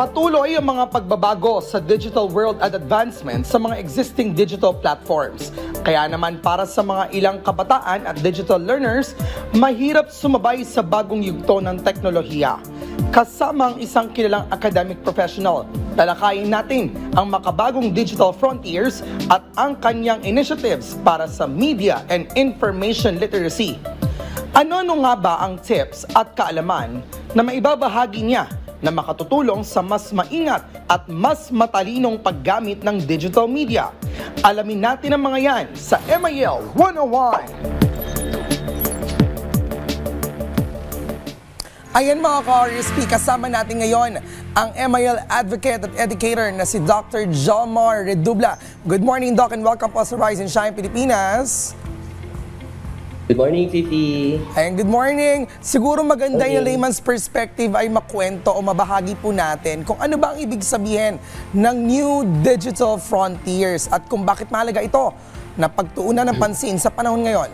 Patuloy ang mga pagbabago sa digital world at advancement sa mga existing digital platforms. Kaya naman para sa mga ilang kabataan at digital learners, mahirap sumabay sa bagong yugto ng teknolohiya. Kasama ang isang kilalang academic professional, talakayin natin ang makabagong digital frontiers at ang kanyang initiatives para sa media and information literacy. Ano-ano nga ba ang tips at kaalaman na maibabahagi niya na makatutulong sa mas maingat at mas matalinong paggamit ng digital media? Alamin natin ang mga yan sa MIL 101! Ayan mga ka-RSP, kasama natin ngayon ang MIL advocate at educator na si Dr. Jomar Redubla. Good morning, Doc, and welcome po sa Rise and Shine Pilipinas. Good morning, Fifi. Ayan, good morning. Siguro maganda yung layman's perspective ay makwento o mabahagi po natin kung ano ba ang ibig sabihin ng new digital frontiers at kung bakit mahalaga ito na pagtuunan ng pansin sa panahon ngayon.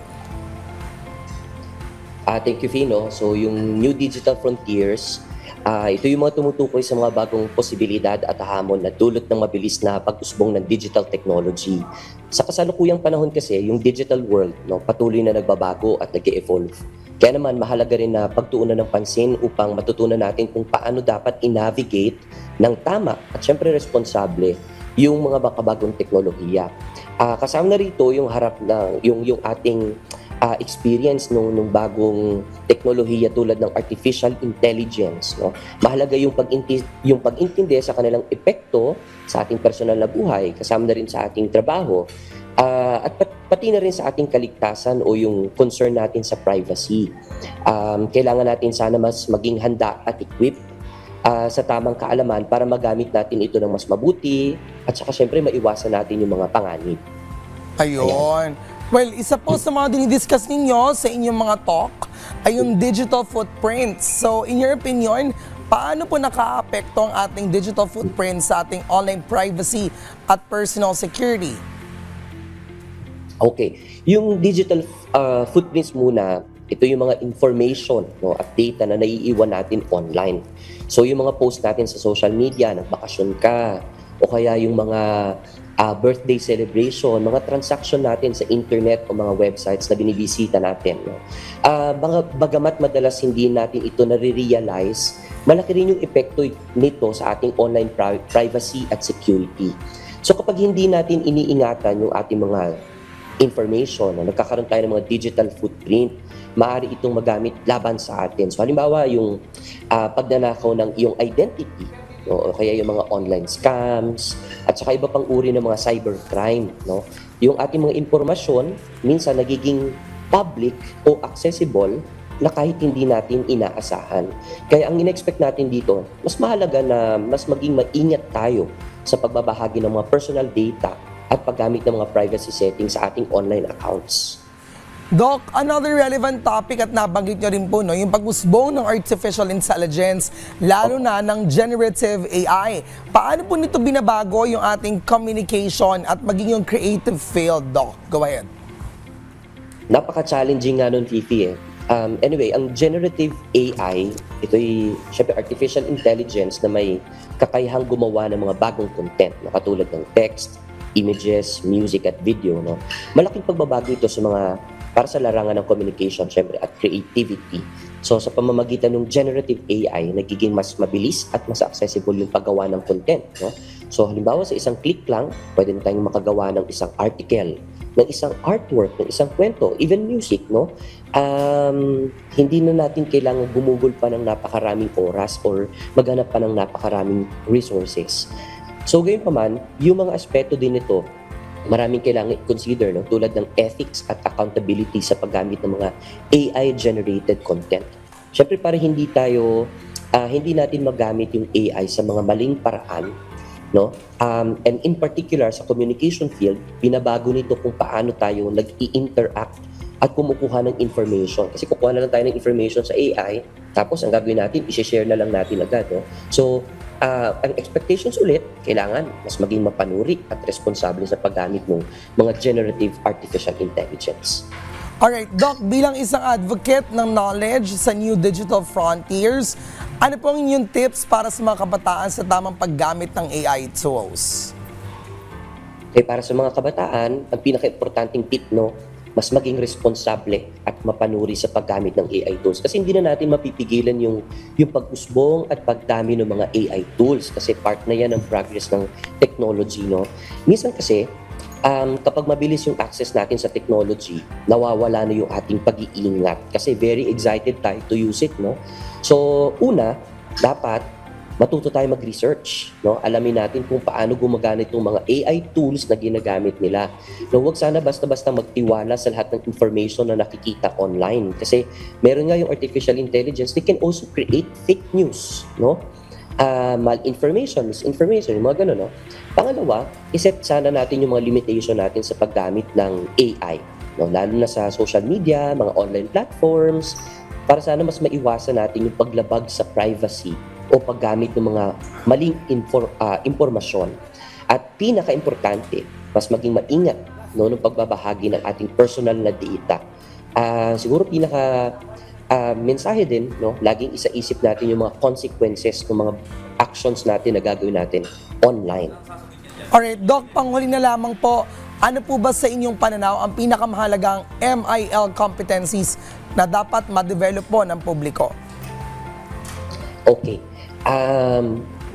Thank you, Fino. So, yung new digital frontiers, ito yung mga tumutukoy sa mga bagong posibilidad at hamon na dulot ng mabilis na pag-usbong ng digital technology. Sa kasalukuyang panahon kasi, yung digital world patuloy na nagbabago at nag-e-evolve. Kaya naman, mahalaga rin na pagtuunan ng pansin upang matutunan natin kung paano dapat i-navigate ng tama at syempre responsable yung mga makabagong teknolohiya. Kasama na rito yung harap ng yung ating experience nung bagong teknolohiya tulad ng artificial intelligence. Mahalaga yung pag-intindi sa kanilang epekto sa ating personal na buhay, kasama na rin sa ating trabaho, at pati na rin sa ating kaligtasan o yung concern natin sa privacy. Kailangan natin sana mas maging handa at equipped sa tamang kaalaman para magamit natin ito ng mas mabuti at saka syempre maiwasan natin yung mga panganib. Ayun. Well, isa po sa mga dinidiscuss ninyo sa inyong mga talk ay yung digital footprint. So, in your opinion, paano po naka-apekto ang ating digital footprint sa ating online privacy at personal security? Okay. Yung digital footprints muna, ito yung mga information at data na naiiwan natin online. So, yung mga post natin sa social media, nagbakasyon ka, o kaya yung mga birthday celebration, mga transaction natin sa internet o mga websites na binibisita natin. Bagamat madalas hindi natin ito nare-realize, malaki rin yung epekto nito sa ating online privacy at security. So kapag hindi natin iniingatan yung ating mga information, nagkakaroon tayo ng mga digital footprint, maaari itong magamit laban sa atin. So halimbawa yung pagnanakaw ng iyong identity, o kaya yung mga online scams at saka iba pang uri ng mga cybercrime. Yung ating mga impormasyon minsan nagiging public o accessible na kahit hindi natin inaasahan. Kaya ang in-expect natin dito, mas mahalaga na mas maging maingat tayo sa pagbabahagi ng mga personal data at paggamit ng mga privacy settings sa ating online accounts. Doc, another relevant topic at nabanggit nyo rin po, yung pag-usbong ng artificial intelligence, lalo na ng generative AI. Paano po nito binabago yung ating communication at maging yung creative field, Doc? Go ahead. Napaka-challenging nga nun, Fifi. Anyway, ang generative AI, ito'y syempre artificial intelligence na may kakayahang gumawa ng mga bagong content, katulad ng text, images, music at video. Malaking pagbabago ito para sa larangan ng communication, syempre, at creativity. So, sa pamamagitan ng generative AI, nagiging mas mabilis at mas accessible yung paggawa ng content. So, halimbawa, sa isang click lang, pwede na tayong makagawa ng isang article, ng isang artwork, ng isang kwento, even music. Hindi na natin kailangan gumugol pa ng napakaraming oras or maghanap pa ng napakaraming resources. So, gayon pa man, yung mga aspeto din nito, maraming kailangan i-consider, tulad ng ethics at accountability sa paggamit ng mga AI-generated content. Siyempre, para hindi natin magamit yung AI sa mga maling paraan, and in particular sa communication field, binabago nito kung paano tayo nag-i-interact at kumukuha ng information. Kasi kukuha na lang tayo ng information sa AI, tapos ang gagawin natin, i-share na lang natin agad. So, ang expectations ulit, kailangan mas maging mapanuri at responsable sa paggamit ng mga generative artificial intelligence. Alright, Doc, bilang isang advocate ng knowledge sa new digital frontiers, Ano po ang inyong tips para sa mga kabataan sa tamang paggamit ng AI tools? Kaya para sa mga kabataan, ang pinaka-importanting tip, no, mas maging responsable at mapanuri sa paggamit ng AI tools. Kasi hindi na natin mapipigilan yung pag-usbong at pagdami ng mga AI tools kasi part na yan ng progress ng technology. No? Minsan kasi, kapag mabilis yung access natin sa technology, nawawala na yung ating pag-iingat kasi very excited tayo to use it. No? So, una, dapat matuto tayo mag-research, no? Alamin natin kung paano gumagana itong mga AI tools na ginagamit nila. No, huwag sana basta-basta magtiwala sa lahat ng information na nakikita online kasi meron nga yung artificial intelligence, they can also create fake news, no? Malinformation, misinformation, yung mga ganun, no? Pangalawa, iset sana natin yung mga limitation natin sa paggamit ng AI, no? Lalo na sa social media, mga online platforms, para sana mas maiwasan natin yung paglabag sa privacy o paggamit ng mga maling impormasyon. At pinaka-importante, mas maging maingat, no, ng pagbabahagi ng ating personal na data. Siguro mensahe din, no, laging isa-isip natin yung mga consequences ng mga actions natin na gagawin natin online. Alright, Doc, panghuli na lamang po, ano po ba sa inyong pananaw ang pinakamahalagang MIL competencies na dapat ma-develop po ng publiko? Okay.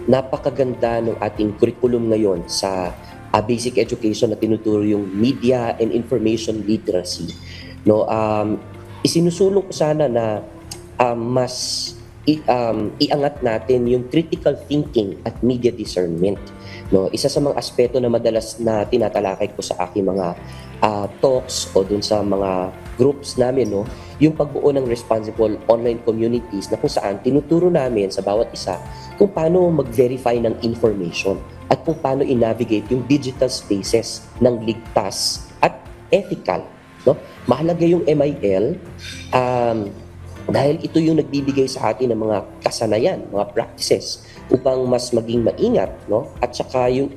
Napakaganda ng ating curriculum ngayon sa basic education na tinuturo yung media and information literacy. No, isinusulong ko sana na mas iangat natin yung critical thinking at media discernment. No, isa sa mga aspeto na madalas na tinatalakay ko sa aking mga talks o dun sa mga groups namin, no, yung pagbuo ng responsible online communities na kung saan tinuturo namin sa bawat isa kung paano mag-verify ng information at kung paano i-navigate yung digital spaces ng ligtas at ethical. No? Mahalaga yung MIL dahil ito yung nagbibigay sa atin ng mga kasanayan, mga practices upang mas maging maingat, no? At saka yung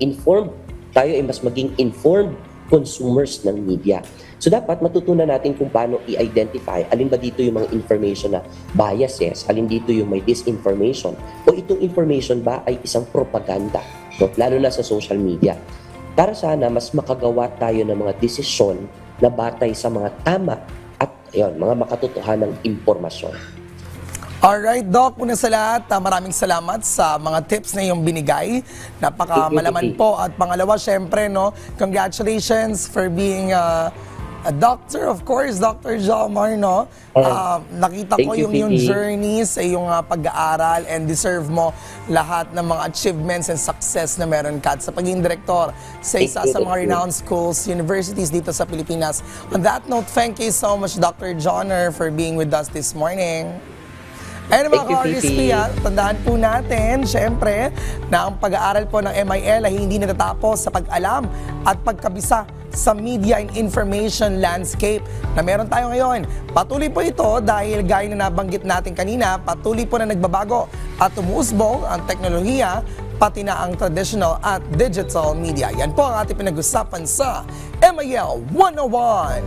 tayo ay mas maging informed consumers ng media. So dapat matutunan natin kung paano i-identify alin ba dito yung mga information na biases, alin dito yung may disinformation, o itong information ba ay isang propaganda, no? Lalo na sa social media. Para sana mas makagawa tayo ng mga desisyon na batay sa mga tama at mga makatotohanang impormasyon. Alright, Doc, una sa lahat, maraming salamat sa mga tips na iyong binigay. Napaka-malaman po. At pangalawa, syempre, no, congratulations for being a doctor, of course, Dr. Jomar, no? Nakita ko yung journey sa iyong pag-aaral and deserve mo lahat ng mga achievements and success na meron ka. At sa pagiging direktor sa isa sa mga renowned schools, universities dito sa Pilipinas. On that note, thank you so much, Dr. Jonar, for being with us this morning. Ayun mga ka-RSP, tandaan po natin, syempre, na ang pag-aaral po ng MIL ay hindi natatapos sa pag-alam at pagkabisa sa media and information landscape na meron tayo ngayon. Patuloy po ito dahil gaya na nabanggit natin kanina, patuloy po na nagbabago at umusbong ang teknolohiya pati na ang traditional at digital media. Yan po ang ating pinag-usapan sa MIL 101.